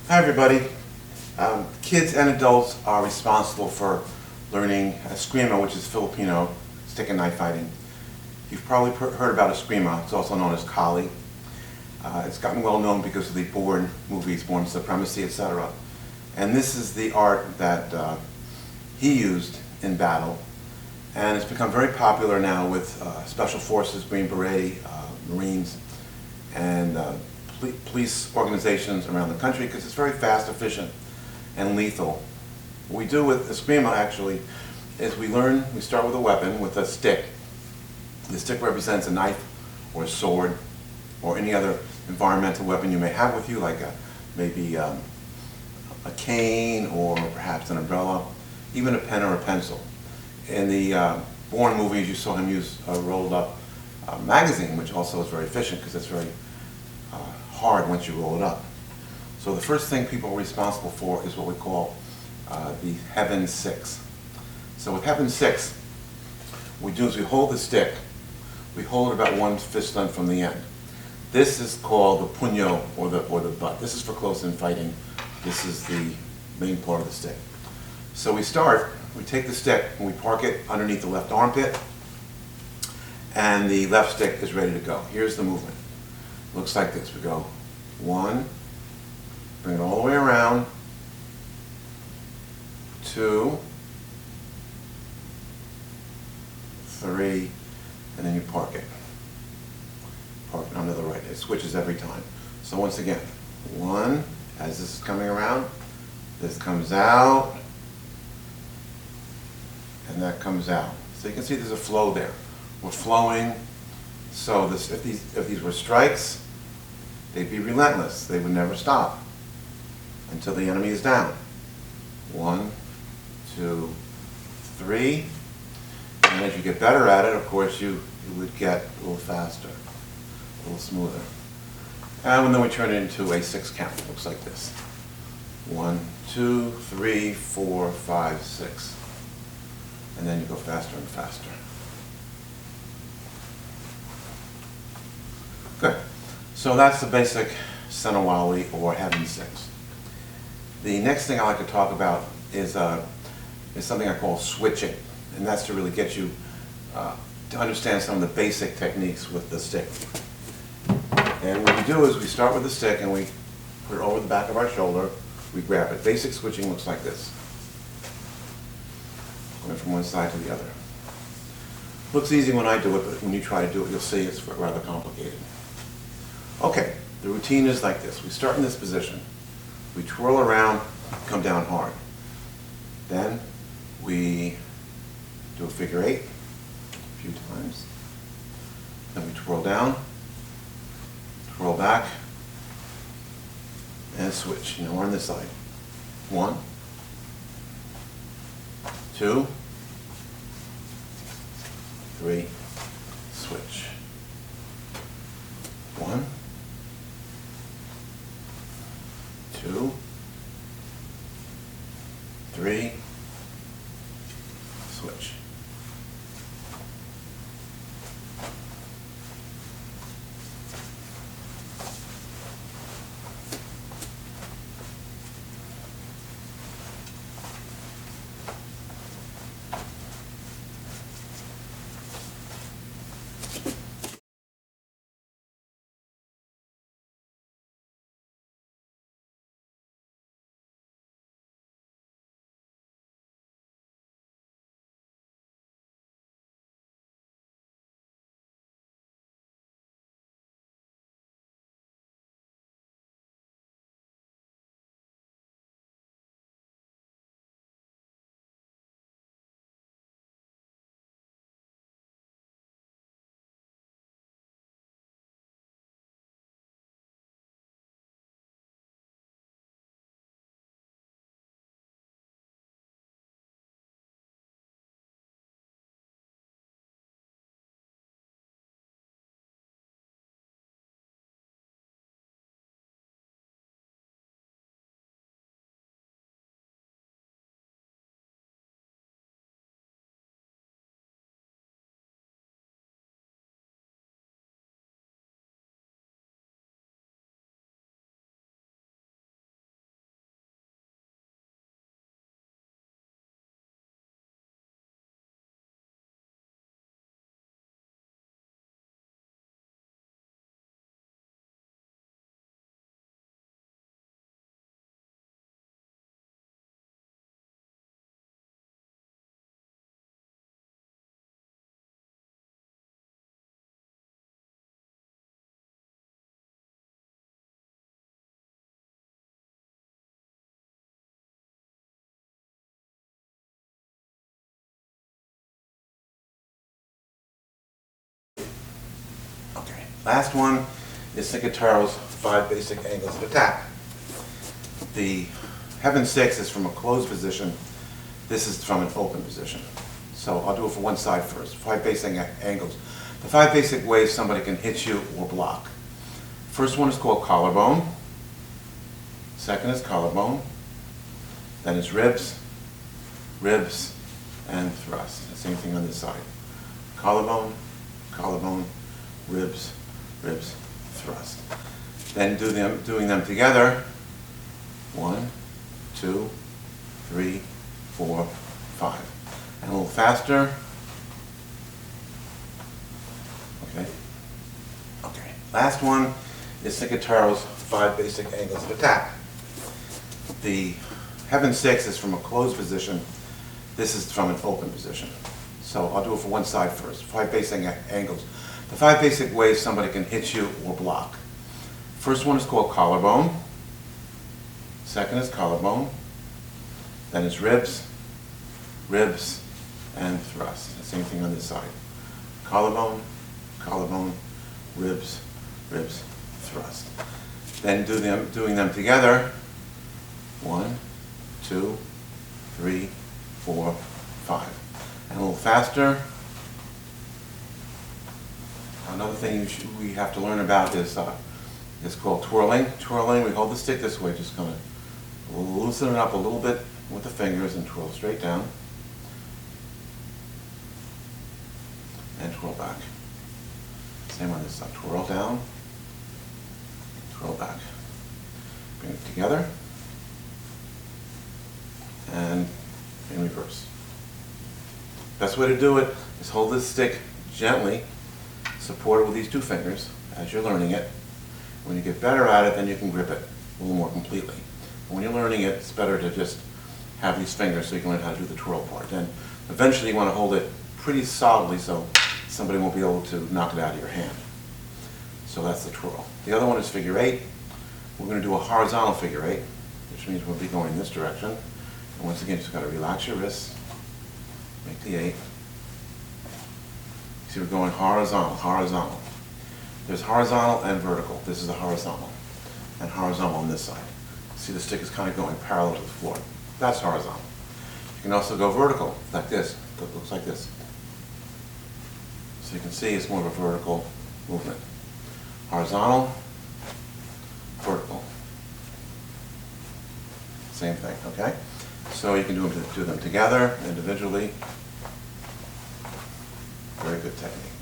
Hi everybody. Kids and adults are responsible for learning Escrima, which is Filipino stick and knife fighting. You've probably heard about Escrima. It's also known as Kali. It's gotten well known because of the Bourne movies, Bourne Supremacy, etc. And this is the art that he used in battle. And it's become very popular now with Special Forces, Green Beret, Marines, and police organizations around the country because it's very fast, efficient, and lethal. What we do with Escrima actually is we start with a weapon, with a stick. The stick represents a knife or a sword or any other environmental weapon you may have with you, like maybe a cane or perhaps an umbrella, even a pen or a pencil. In the Bourne movies, you saw him use a rolled up magazine, which also is very efficient because it's very hard once you roll it up. So the first thing people are responsible for is what we call the Heaven Six. So with Heaven Six, what we do is we hold the stick, we hold it about one fist length from the end. This is called the puño, or the butt. This is for close-in fighting. This is the main part of the stick. So we take the stick and we park it underneath the left armpit, and the left stick is ready to go. Here's the movement. Looks like this. We go 1, bring it all the way around, 2, 3, and then you park it. Park it onto the right. It switches every time. So once again, 1, as this is coming around, this comes out, and that comes out. So you can see there's a flow there. We're flowing. So if these were strikes, they'd be relentless. They would never stop until the enemy is down. 1, 2, 3. And as you get better at it, of course, you would get a little faster, a little smoother. And then we turn it into a 6 count. It looks like this. 1, 2, 3, 4, 5, 6. And then you go faster and faster. Good. So that's the basic Senawali, or Heaven Six. The next thing I like to talk about is something I call switching. And that's to really get you to understand some of the basic techniques with the stick. And what we do is we start with the stick and we put it over the back of our shoulder. We grab it. Basic switching looks like this. Going from one side to the other. Looks easy when I do it, but when you try to do it, you'll see it's rather complicated. Okay, the routine is like this. We start in this position. We twirl around, come down hard. Then we do a figure 8 a few times. Then we twirl down, twirl back, and switch. Now we're on this side. 1, 2, 3, switch. 1, 2, 3, switch. Last one is Cinquetero's 5 basic angles of attack. The heaven 6 is from a closed position. This is from an open position. So I'll do it for one side first. 5 basic angles. The 5 basic ways somebody can hit you or block. First one is called collarbone. Second is collarbone. Then it's ribs, ribs, and thrust. The same thing on this side. Collarbone, collarbone, ribs, ribs, thrust. Then doing them together. 1, 2, 3, 4, 5. And a little faster. Okay. Okay. Last one is Cinquetero's 5 basic angles of attack. The heaven 6 is from a closed position. This is from an open position. So I'll do it for one side first. 5 basic angles. The 5 basic ways somebody can hit you or block. First one is called collarbone. Second is collarbone. Then it's ribs, ribs, and thrust. The same thing on this side. Collarbone, collarbone, ribs, ribs, thrust. Then doing them together. 1, 2, 3, 4, 5. And a little faster. Another thing we have to learn about is called twirling. Twirling, we hold the stick this way, just kind of loosen it up a little bit with the fingers and twirl straight down. And twirl back. Same on this side. Twirl down, twirl back. Bring it together. And in reverse. Best way to do it is hold this stick gently, support it with these 2 fingers as you're learning it. When you get better at it, then you can grip it a little more completely. When you're learning it, it's better to just have these fingers so you can learn how to do the twirl part. And eventually you want to hold it pretty solidly so somebody won't be able to knock it out of your hand. So that's the twirl. The other one is figure 8. We're going to do a horizontal figure 8, which means we'll be going in this direction. And once again, you just got to relax your wrists, make the 8. See, we're going horizontal, horizontal. There's horizontal and vertical. This is a horizontal, and horizontal on this side. See, the stick is kind of going parallel to the floor. That's horizontal. You can also go vertical, like this. It looks like this. So you can see it's more of a vertical movement. Horizontal, vertical. Same thing, okay? So you can do them together, individually. Very good technique.